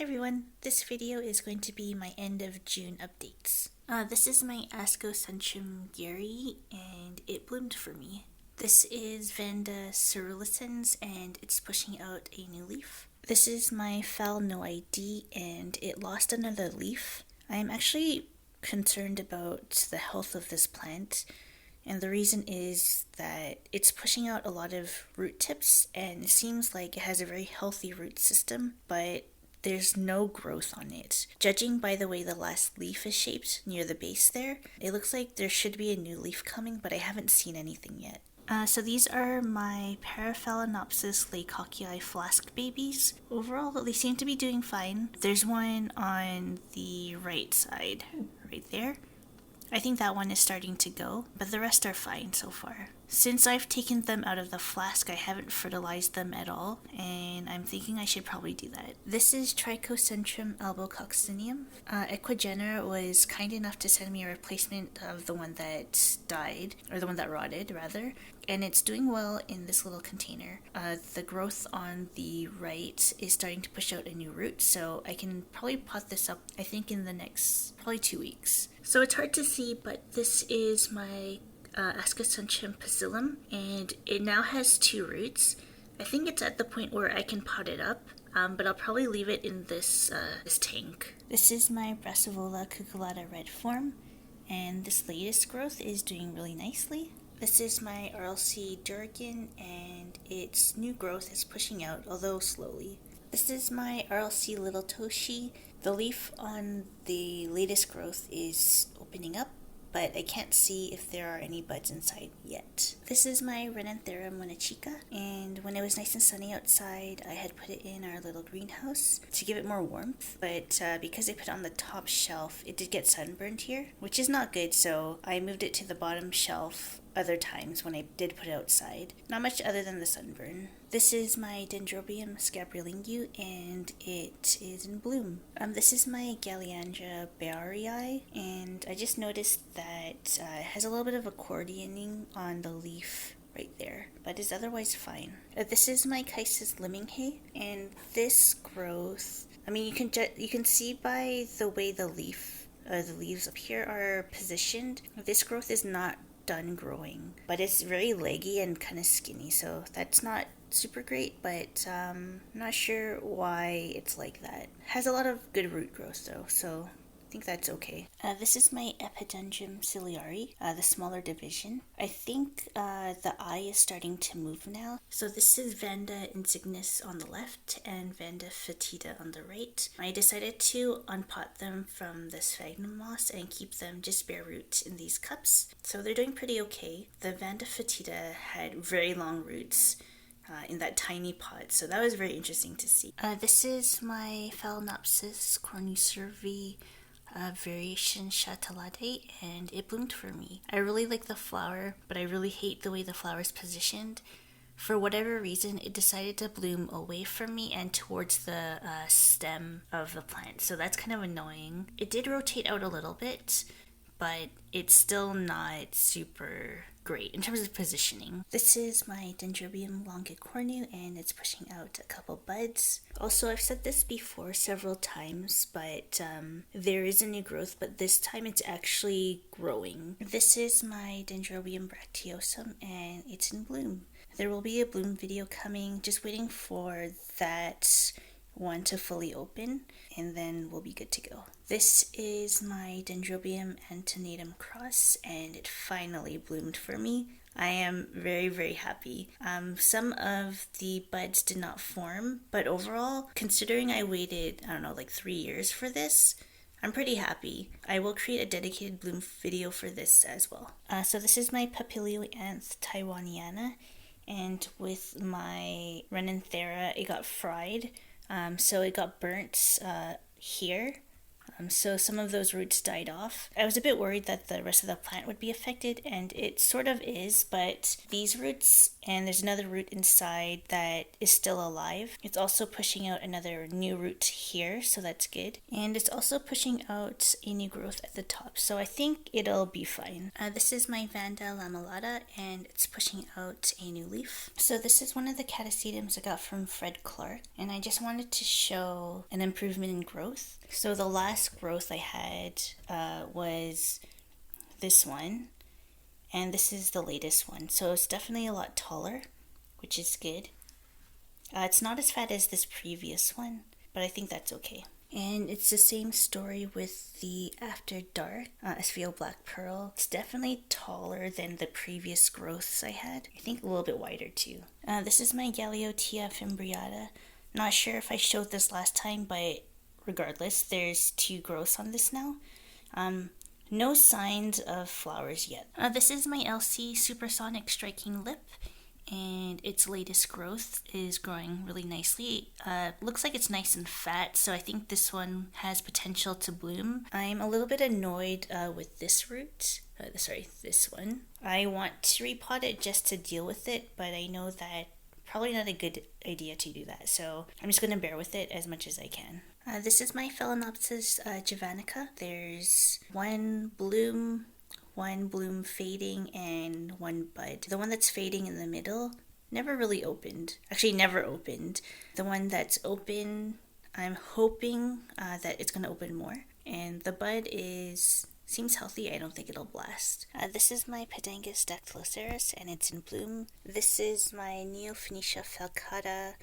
everyone, this video is going to be my end of June updates. This is my Ascocentrum garayi and it bloomed for me. This is Vanda coerulescens and it's pushing out a new leaf. This is my Phal NOID and it lost another leaf. I am actually concerned about the health of this plant, and the reason is that it's pushing out a lot of root tips and it seems like it has a very healthy root system, but there's no growth on it. Judging by the way the last leaf is shaped near the base there, it looks like there should be a new leaf coming, but I haven't seen anything yet. So these are my Paraphalaenopsis laycockii flask babies. Overall, they seem to be doing fine. There's one on the right side, right there. I think that one is starting to go, but the rest are fine so far. Since I've taken them out of the flask, I haven't fertilized them at all, and I'm thinking I should probably do that. This is Trichocentrum albococcineum. Equigener was kind enough to send me a replacement of the one that died, or the one that rotted, rather, and it's doing well in this little container. The growth on the right is starting to push out a new root, so I can probably pot this up, I think, in the next probably 2 weeks. So it's hard to see, but this is my Ascocentrum pusillum, and it now has 2 roots. I think it's at the point where I can pot it up, but I'll probably leave it in this tank. This is my Brassavola cuculatta red form, and this latest growth is doing really nicely. This is my RLC Durigan, and its new growth is pushing out, although slowly. This is my RLC little Toshie. The leaf on the latest growth is opening up, but I can't see if there are any buds inside yet. This is my Renenthera monachica, and when it was nice and sunny outside, I had put it in our little greenhouse to give it more warmth, but because I put it on the top shelf, it did get sunburned here, which is not good, so I moved it to the bottom shelf other times when I did put it outside. Not much other than the sunburn. This is my Dendrobium scabrilingue, and it is in bloom. This is my Galeandra bauerii, and I just noticed that it has a little bit of accordioning on the leaf right there, but is otherwise fine. This is my Chysis limminghei, and this growth, I mean, you can see by the way the leaves up here are positioned, this growth is not done growing, but it's very leggy and kind of skinny, so that's not super great, but I'm not sure why it's like that. It has a lot of good root growth though, so I think that's okay. This is my Epidendrum ciliare, the smaller division. I think the eye is starting to move now. So this is Vanda insignis on the left and Vanda foetida on the right. I decided to unpot them from the sphagnum moss and keep them just bare root in these cups. So they're doing pretty okay. The Vanda foetida had very long roots in that tiny pot, so that was very interesting to see. This is my Phalaenopsis cornu-cervi variation chatelade, and it bloomed for me. I really like the flower, but I really hate the way the flower is positioned. For whatever reason, it decided to bloom away from me and towards the stem of the plant, so that's kind of annoying. It did rotate out a little bit, but it's still not super great in terms of positioning. This is my Dendrobium longicornu, and it's pushing out a couple buds. Also, I've said this before several times, but there is a new growth, but this time it's actually growing. This is my Dendrobium bracteosum, and it's in bloom. There will be a bloom video coming, just waiting for that one to fully open, and then we'll be good to go. This is my Dendrobium antenatum cross, and it finally bloomed for me. I am very, very happy. Some of the buds did not form, but overall, considering I waited, I don't know, like 3 years for this, I'm pretty happy. I will create a dedicated bloom video for this as well. So this is my Papilioanth taiwaniana, and with my Renenthera, it got fried. So it got burnt here, So some of those roots died off. I was a bit worried that the rest of the plant would be affected, and it sort of is, but these roots, and there's another root inside that is still alive. It's also pushing out another new root here, so that's good. And it's also pushing out a new growth at the top, so I think it'll be fine. This is my Vanda lamellata, and it's pushing out a new leaf. So this is one of the catasetums I got from Fred Clark, and I just wanted to show an improvement in growth. So the last growth I had was this one, and this is the latest one. So it's definitely a lot taller, which is good. It's not as fat as this previous one, but I think that's okay. And it's the same story with the After Dark Aspheo Black Pearl. It's definitely taller than the previous growths I had. I think a little bit wider too. This is my Galeotia fimbriata. Not sure if I showed this last time, but regardless, there's 2 growths on this now. No signs of flowers yet. This is my LC Supersonic Striking Lip, and its latest growth is growing really nicely. Looks like it's nice and fat, so I think this one has potential to bloom. I'm a little bit annoyed with this root. This one. I want to repot it just to deal with it, but I know that probably not a good idea to do that, so I'm just going to bear with it as much as I can. This is my Phalaenopsis Gewgaw. There's one bloom fading, and one bud. The one that's fading in the middle never really opened. Actually, never opened. The one that's open, I'm hoping that it's going to open more. And the bud seems healthy. I don't think it'll blast. This is my Pedangus dactyloceras, and it's in bloom. This is my Neophonetia falcata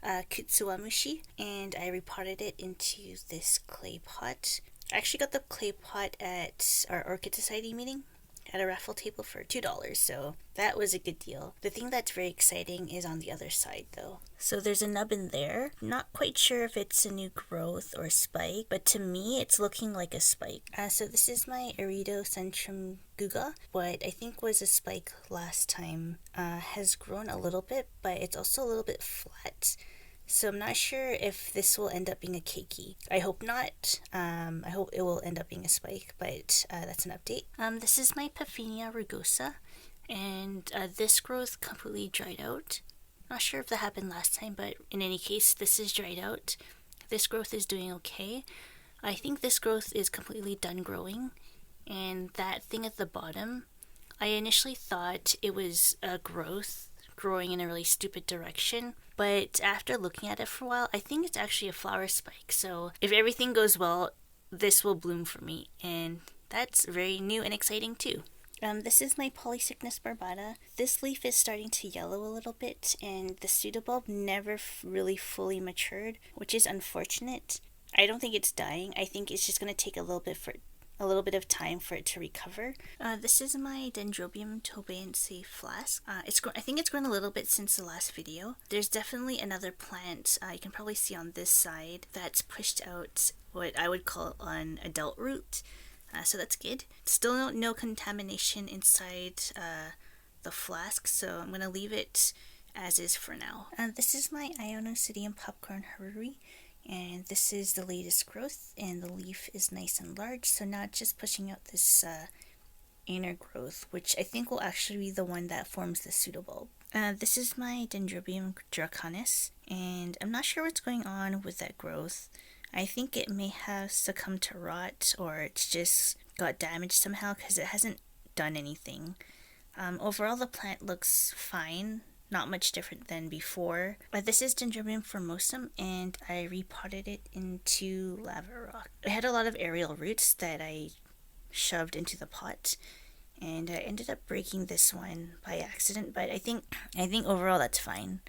Kutsuwamushi, and I repotted it into this clay pot. I actually got the clay pot at our Orchid Society meeting at a raffle table for $2, so that was a good deal. The thing that's very exciting is on the other side though. So there's a nub in there. Not quite sure if it's a new growth or spike, but to me it's looking like a spike. So this is my Aeridocentrum Gewgaw. What I think was a spike last time has grown a little bit, but it's also a little bit flat. So I'm not sure if this will end up being a keiki. I hope not. I hope it will end up being a spike, but that's an update. This is my Nia Ragusa, and this growth completely dried out. Not sure if that happened last time, but in any case, this is dried out. This growth is doing okay. I think this growth is completely done growing, and that thing at the bottom, I initially thought it was a growth growing in a really stupid direction, but after looking at it for a while, I think it's actually a flower spike. So if everything goes well, this will bloom for me, and that's very new and exciting too. This is my Polycycnus barbata. This leaf is starting to yellow a little bit, and the pseudobulb never really fully matured, which is unfortunate. I don't think it's dying. I think it's just going to take a little bit of time for it to recover. This is my Dendrobium tobaense flask. I think it's grown a little bit since the last video. There's definitely another plant you can probably see on this side that's pushed out what I would call an adult root. So that's good. Still no contamination inside the flask, so I'm going to leave it as is for now. This is my Ionosidium popcorn haruri. And this is the latest growth, and the leaf is nice and large, so now it's just pushing out this inner growth, which I think will actually be the one that forms the pseudobulb. This is my Dendrobium Draconis, and I'm not sure what's going on with that growth. I think it may have succumbed to rot, or it's just got damaged somehow because it hasn't done anything. Overall, the plant looks fine. Not much different than before. But this is Dendrobium formosum, and I repotted it into lava rock. I had a lot of aerial roots that I shoved into the pot, and I ended up breaking this one by accident, but I think overall that's fine.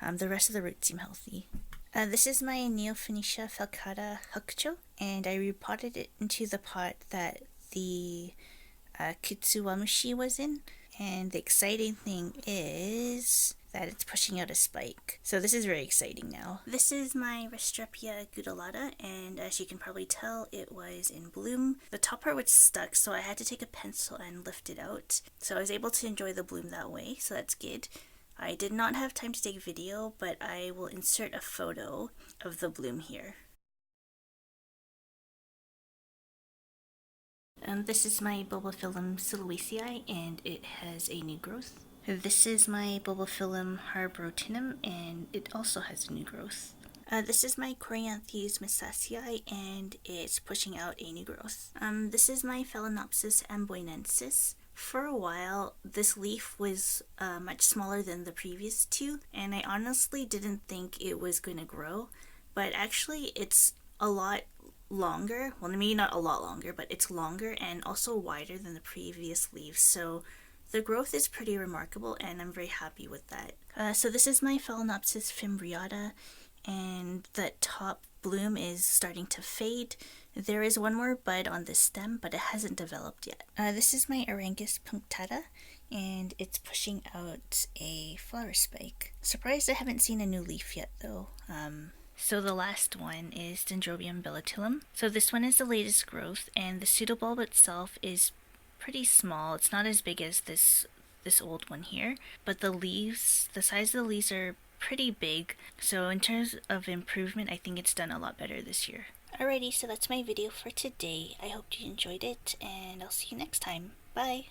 The rest of the roots seem healthy. This is my Neophonetia falcata hukcho, and I repotted it into the pot that the Kutsuwamushi was in. And the exciting thing is that it's pushing out a spike. So this is very exciting now. This is my Restrepia gutulata, and as you can probably tell, it was in bloom. The top part was stuck, so I had to take a pencil and lift it out. So I was able to enjoy the bloom that way, so that's good. I did not have time to take video, but I will insert a photo of the bloom here. This is my Bulbophyllum siluriaceae, and it has a new growth. This is my Bulbophyllum harborotinum, and it also has a new growth. This is my Coryanthes missaceae, and it's pushing out a new growth. This is my Phalaenopsis amboinensis. For a while, this leaf was much smaller than the previous two, and I honestly didn't think it was going to grow, but actually it's a lot longer. Well, maybe not a lot longer, but it's longer and also wider than the previous leaves, so the growth is pretty remarkable, and I'm very happy with that. So this is my Phalaenopsis fimbriata, and the top bloom is starting to fade. There is one more bud on this stem, but it hasn't developed yet. This is my Arangus punctata, and it's pushing out a flower spike. Surprised I haven't seen a new leaf yet, though. So the last one is Dendrobium Bella. So this one is the latest growth, and the pseudobulb itself is pretty small. It's not as big as this old one here, but the leaves, the size of the leaves are pretty big, so in terms of improvement, I think it's done a lot better this year. Alrighty, so that's my video for today. I hope you enjoyed it, and I'll see you next time. Bye!